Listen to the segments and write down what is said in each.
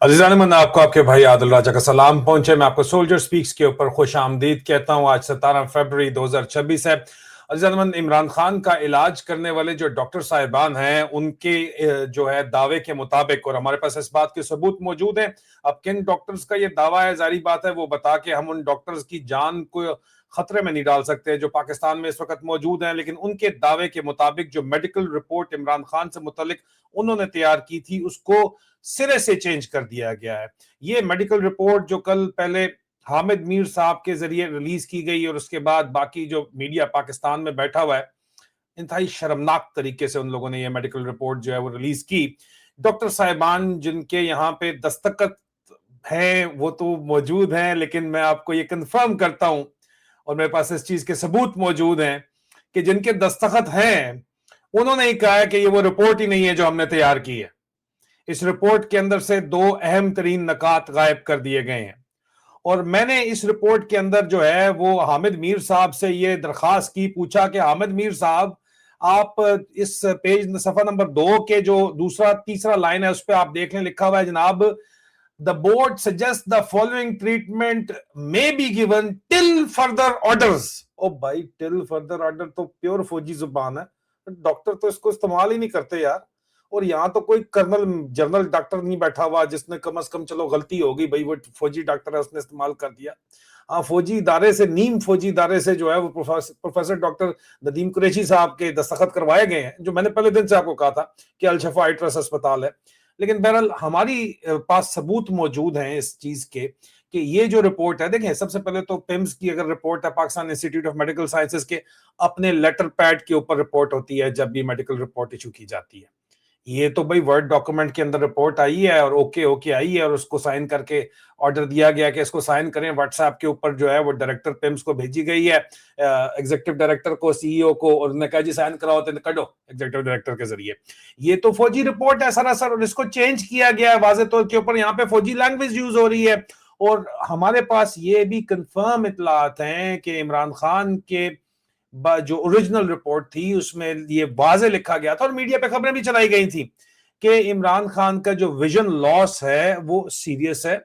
अजीज़ान मन आपको आपके भाई आदिल राजा का सलाम पहुंचे। मैं आपको सोल्जर स्पीक्स के ऊपर खुश आमदीद कहता हूं। आज 17 फरवरी 2026 है। अजीज़ान मन, इमरान खान का इलाज करने वाले जो डॉक्टर साहिबान हैं उनके जो है दावे के मुताबिक, और हमारे पास इस बात के सबूत मौजूद हैं। अब किन डॉक्टर्स का ये दावा है, जारी बात है वो बता के हम उन डॉक्टर्स की जान को खतरे में नहीं डाल सकते जो पाकिस्तान में इस वक्त मौजूद हैं, लेकिन उनके दावे के मुताबिक जो मेडिकल रिपोर्ट इमरान खान से मुतल्लिक उन्होंने तैयार की थी उसको सिरे से चेंज कर दिया गया है। ये मेडिकल रिपोर्ट जो कल पहले हामिद मीर साहब के जरिए रिलीज की गई और उसके बाद बाकी जो मीडिया पाकिस्तान में बैठा हुआ है, इंतहाई शर्मनाक तरीके से उन लोगों ने ये मेडिकल रिपोर्ट जो है वो रिलीज की। डॉक्टर साहिबान जिनके यहाँ पे दस्तखत हैं वो तो मौजूद हैं, लेकिन मैं आपको ये कंफर्म करता हूं और मेरे पास इस चीज के सबूत मौजूद हैं कि जिनके दस्तखत हैं उन्होंने ही कहा है कि ये वो रिपोर्ट ही नहीं है जो हमने तैयार की है। इस रिपोर्ट के अंदर से दो अहम तरीन नकात गायब कर दिए गए हैं और मैंने इस रिपोर्ट के अंदर जो है वो हामिद मीर साहब से ये दरखास्त की, पूछा कि हामिद मीर साहब आप इस पेज सफा नंबर 2 के जो दूसरा तीसरा लाइन है उस पर आप देख लें, लिखा हुआ है जनाब, the board suggest the following treatment may be given till further orders. ओ भाई, टिल फर्दर ऑर्डर तो प्योर फौजी जुबान है, डॉक्टर तो इसको इस्तेमाल ही नहीं करते यार। और यहाँ तो कोई कर्नल जनरल डॉक्टर नहीं बैठा हुआ जिसने कम से कम चलो गलती होगी भाई, वो फौजी डॉक्टर है उसने इस्तेमाल कर दिया। हाँ, फौजी इदारे से, नीम फौजी इदारे से जो है वो प्रोफेसर डॉक्टर नदीम कुरैशी साहब के दस्तखत करवाए गए हैं, जो मैंने पहले दिन से आपको कहा था कि अल शफा आई ट्रस्ट अस्पताल है। लेकिन बहरहाल हमारी पास सबूत मौजूद हैं इस चीज के कि ये जो रिपोर्ट है, देखें सबसे पहले तो पिम्स की अगर रिपोर्ट है, Pakistan institute of medical sciences के अपने लेटर पैड के ऊपर रिपोर्ट होती है जब भी मेडिकल रिपोर्ट इशू की जाती है। ये तो भाई वर्ड डॉक्यूमेंट के अंदर रिपोर्ट आई है और ओके ओके आई है और उसको साइन करके ऑर्डर दिया गया कि इसको साइन करें। व्हाट्सएप के ऊपर जो है वो डायरेक्टर पिम्स को भेजी गई है, एग्जीक्यूटिव डायरेक्टर को, सीईओ को, और उन्होंने कहा जी साइन कराओ, तो करो एग्जीक्यूटिव डायरेक्टर के जरिए। ये तो फौजी रिपोर्ट है सरासर और इसको चेंज किया गया है वाज़े तौर के ऊपर, यहाँ पे फौजी लैंग्वेज यूज हो रही है। और हमारे पास ये भी कंफर्म इतलात हैं कि इमरान खान के जो ओरिजिनल रिपोर्ट थी उसमें ये वाज़े लिखा गया था और मीडिया पे खबरें भी चलाई गई थी कि इमरान खान का जो विजन लॉस है वो सीरियस है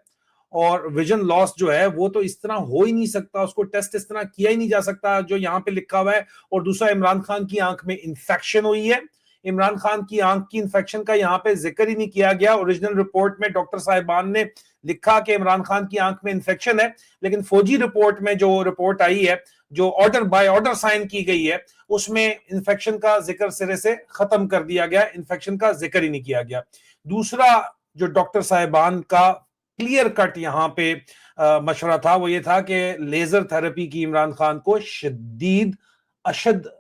और विजन लॉस जो है वो तो इस तरह हो ही नहीं सकता, उसको टेस्ट इस तरह किया ही नहीं जा सकता जो यहाँ पे लिखा हुआ है। और दूसरा, इमरान खान की आंख में इंफेक्शन हुई है, इमरान खान की आंख की इंफेक्शन का यहाँ पे जिक्र ही नहीं किया गया। ओरिजिनल रिपोर्ट में डॉक्टर साहिबान ने लिखा कि इमरान खान की आंख में इंफेक्शन है, लेकिन फौजी रिपोर्ट में जो रिपोर्ट आई है, जो ऑर्डर बाय ऑर्डर साइन की गई है, उसमें इंफेक्शन का जिक्र सिरे से खत्म कर दिया गया, इंफेक्शन का जिक्र ही नहीं किया गया। दूसरा जो डॉक्टर साहिबान का क्लियर कट यहाँ पे मशवरा था वो ये था कि लेजर थेरेपी की इमरान खान को शदीद अशद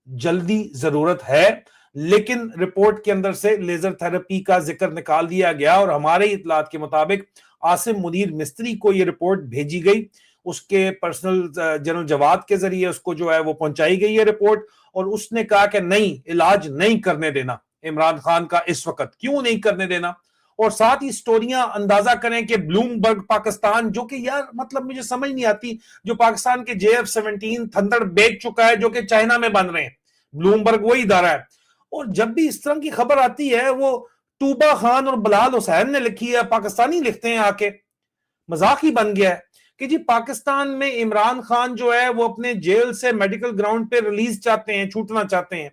जल्दी जरूरत है, लेकिन रिपोर्ट के अंदर से लेजर थेरेपी का जिक्र निकाल दिया गया और हमारे इतलात के मुताबिक आसिम मुनीर मिस्त्री को यह रिपोर्ट भेजी गई, उसके पर्सनल जनरल जवाद के जरिए उसको जो है वो पहुंचाई गई है रिपोर्ट, और उसने कहा कि नहीं, इलाज नहीं करने देना इमरान खान का इस वक्त। क्यों नहीं करने देना? और साथ ही स्टोरियां अंदाजा करें कि ब्लूमबर्ग पाकिस्तान, जो कि यार मतलब मुझे समझ नहीं आती, जो पाकिस्तान के JF-17 थंडर बेच चुका है जो कि चाइना में बन रहे हैं, ब्लूमबर्ग वही इदारा है। और जब भी इस तरह की खबर आती है वो तूबा खान और बलाल हुसैन ने लिखी है, पाकिस्तानी लिखते हैं आके, मजाक ही बन गया है कि जी पाकिस्तान में इमरान खान जो है वो अपने जेल से मेडिकल ग्राउंड पे रिलीज चाहते हैं, छूटना चाहते हैं।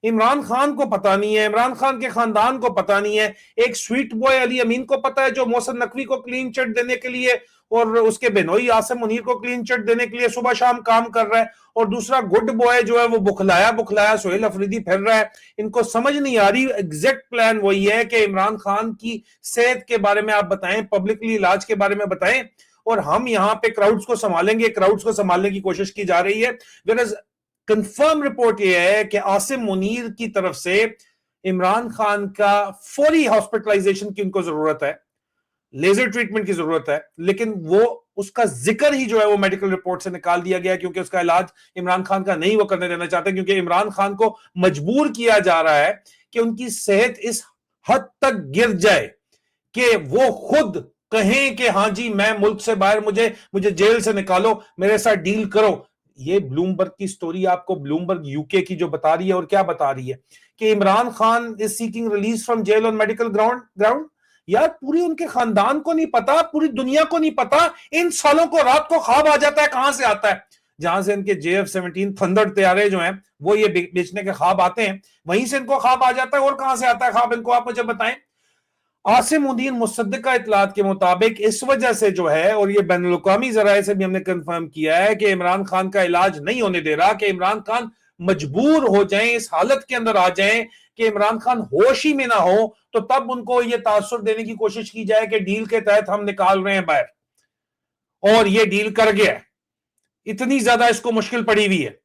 इमरान खान को पता नहीं है, इमरान खान के खानदान को पता नहीं है, एक स्वीट बॉय अली अमीन को पता है जो मोहसिन नकवी को क्लीन चिट देने के लिए और उसके बेनोई आसिम मुनीर को क्लीन चिट देने के लिए सुबह शाम काम कर रहा है, और दूसरा गुड बॉय जो है वो बुखलाया बुखलाया सोहेल अफरीदी फिर रहा है। इनको समझ नहीं आ रही, एग्जैक्ट प्लान वही है कि इमरान खान की सेहत के बारे में आप बताएं, पब्लिकली इलाज के बारे में बताएं, और हम यहाँ पे क्राउड्स को संभालेंगे, क्राउड्स को संभालने की कोशिश की जा रही है। कंफर्म रिपोर्ट यह है कि आसिम मुनीर की तरफ से इमरान खान का फौरी हॉस्पिटलाइजेशन की उनको जरूरत है, लेजर ट्रीटमेंट की जरूरत है, लेकिन वो उसका जिक्र ही जो है वो मेडिकल रिपोर्ट से निकाल दिया गया क्योंकि उसका इलाज इमरान खान का नहीं वो करने देना चाहते, क्योंकि इमरान खान को मजबूर किया जा रहा है कि उनकी सेहत इस हद तक गिर जाए कि वो खुद कहें कि हाँ जी मैं मुल्क से बाहर, मुझे जेल से निकालो, मेरे साथ डील करो। ये ब्लूमबर्ग की स्टोरी आपको ब्लूमबर्ग यूके की जो बता रही है, और क्या बता रही है कि Imran Khan is seeking release from jail on medical ground. यार पूरी उनके खानदान को नहीं पता, पूरी दुनिया को नहीं पता, इन सालों को रात को ख्वाब आ जाता है, कहां से आता है? जहां से इनके JF-17 थंडर तैयारे जो हैं वो ये बेचने के ख्वाब आते हैं, वहीं से इनको ख्वाब आ जाता है। और कहां से आता है ख्वाब इनको, आप मुझे बताएं। आसिम उद्दीन मुसद्दिका इतलात के मुताबिक इस वजह से जो है, और ये बैनुल अक़वामी ज़राए से भी हमने कंफर्म किया है कि इमरान खान का इलाज नहीं होने दे रहा, कि इमरान खान मजबूर हो जाएं, इस हालत के अंदर आ जाएं कि इमरान खान होश ही में ना हो, तो तब उनको ये तासुर देने की कोशिश की जाए कि डील के तहत हम निकाल रहे हैं बाहर, और ये डील कर गया। इतनी ज्यादा इसको मुश्किल पड़ी हुई है।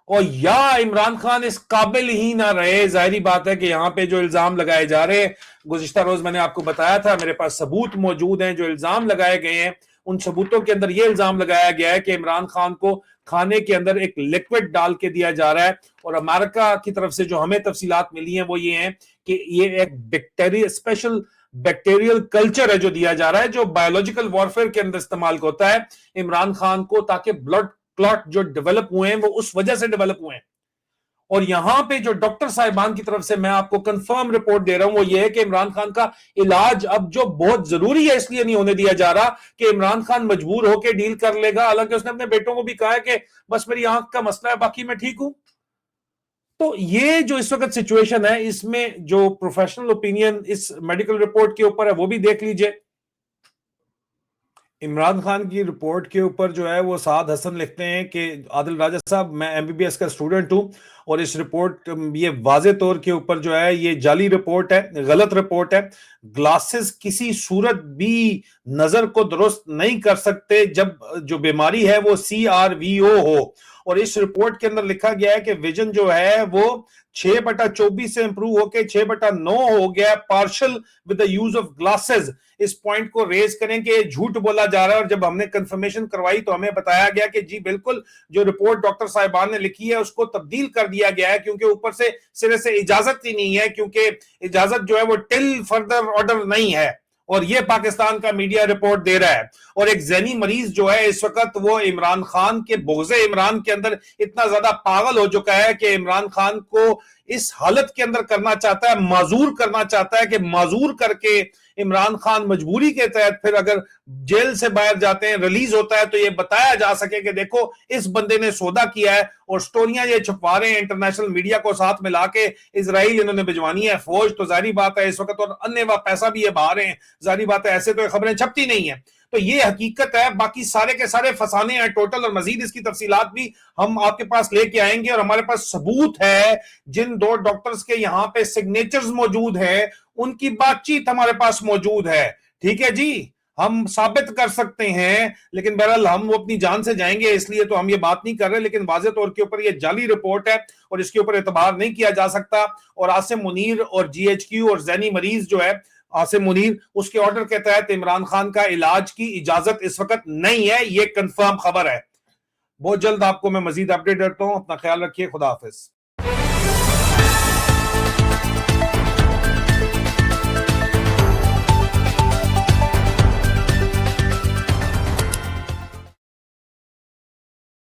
और या इमरान खान इस काबिल ही ना रहे, जाहिर बात है कि यहां पे जो इल्जाम लगाए जा रहे हैं, गुज़िश्ता रोज मैंने आपको बताया था, मेरे पास सबूत मौजूद हैं, जो इल्जाम लगाए गए हैं उन सबूतों के अंदर यह इल्जाम लगाया गया है कि इमरान खान को खाने के अंदर एक लिक्विड डाल के दिया जा रहा है। और अमेरिका की तरफ से जो हमें तफसीलात मिली हैं वो ये हैं कि ये एक बैक्टीरिया स्पेशल बैक्टीरियल कल्चर है जो दिया जा रहा है, जो बायोलॉजिकल वॉरफेयर के अंदर इस्तेमाल होता है इमरान खान को, ताकि ब्लड क्लॉट जो डेवलप हुए हैं वो उस वजह से डेवलप हुए हैं। और यहां पे जो डॉक्टर साहिबान की तरफ से मैं आपको कंफर्म रिपोर्ट दे रहा हूं वो ये है कि इमरान खान का इलाज अब जो बहुत जरूरी है इसलिए नहीं होने दिया जा रहा कि इमरान खान मजबूर होकर डील कर लेगा। हालांकि उसने अपने बेटों को भी कहा है कि बस मेरी आंख का मसला है, बाकी मैं ठीक हूं। तो ये जो इस वक्त सिचुएशन है, इसमें जो प्रोफेशनल ओपिनियन इस मेडिकल रिपोर्ट के ऊपर है वो भी देख लीजिए। इमरान खान की रिपोर्ट के ऊपर जो है वो साद हसन लिखते हैं कि आदिल राजा साहब, मैं MBBS का स्टूडेंट हूं और इस रिपोर्ट ये वाजे तौर के ऊपर जो है ये जाली रिपोर्ट है, गलत रिपोर्ट है। ग्लासेस किसी सूरत भी नजर को दुरुस्त नहीं कर सकते जब जो बीमारी है वो CRVO हो। और इस रिपोर्ट के अंदर लिखा गया है कि विजन जो है वो 6/24 से इंप्रूव होकर 6/9 हो गया, partial with the use of glasses. इस पॉइंट को रेज करें कि झूठ बोला जा रहा है, और जब हमने कंफर्मेशन करवाई तो हमें बताया गया कि जी बिल्कुल जो रिपोर्ट डॉक्टर साहिबान ने लिखी है उसको तब्दील कर दिया गया है, क्योंकि ऊपर से सिरे से इजाजत ही नहीं है, क्योंकि इजाजत जो है वो टिल फर्दर ऑर्डर नहीं है। और ये पाकिस्तान का मीडिया रिपोर्ट दे रहा है। और एक जहनी मरीज जो है इस वक्त वो इमरान खान के बोझे इमरान के अंदर इतना ज्यादा पागल हो चुका है कि इमरान खान को इस हालत के अंदर करना चाहता है, माजूर करना चाहता है, कि माजूर करके इमरान खान मजबूरी के तहत फिर अगर जेल से बाहर जाते हैं, रिलीज होता है, तो ये बताया जा सके कि देखो इस बंदे ने सौदा किया है। और स्टोरियां ये छुपा रहे हैं इंटरनेशनल मीडिया को साथ मिला के, इजराइल इन्होंने भिजवानी है फौज, तो जारी बात है इस वक्त, और अन्य पैसा भी ये बाहर है, जारी बात है ऐसे तो खबरें छपती नहीं है। तो ये हकीकत है, बाकी सारे के सारे फसाने हैं टोटल, और मजीद इसकी तफसीलात भी हम आपके पास लेके आएंगे। और हमारे पास सबूत है, जिन 2 डॉक्टर्स के यहाँ पे सिग्नेचर्स मौजूद है, उनकी बातचीत हमारे पास मौजूद है। ठीक है जी, हम साबित कर सकते हैं, लेकिन बहरहाल हम वो अपनी जान से जाएंगे, इसलिए तो हम ये बात नहीं कर रहे। लेकिन वाज़े तौर के ऊपर ये जाली रिपोर्ट है और इसके ऊपर एतबार नहीं किया जा सकता। और आसिम मुनीर और GHQ और जैनी मरीज जो है आसिम मुनीर, उसके ऑर्डर के तहत इमरान खान का इलाज की इजाजत इस वक्त नहीं है, ये कंफर्म खबर है। बहुत जल्द आपको मैं मजीद अपडेट देता हूं। अपना ख्याल रखिए, खुदा हाफिज।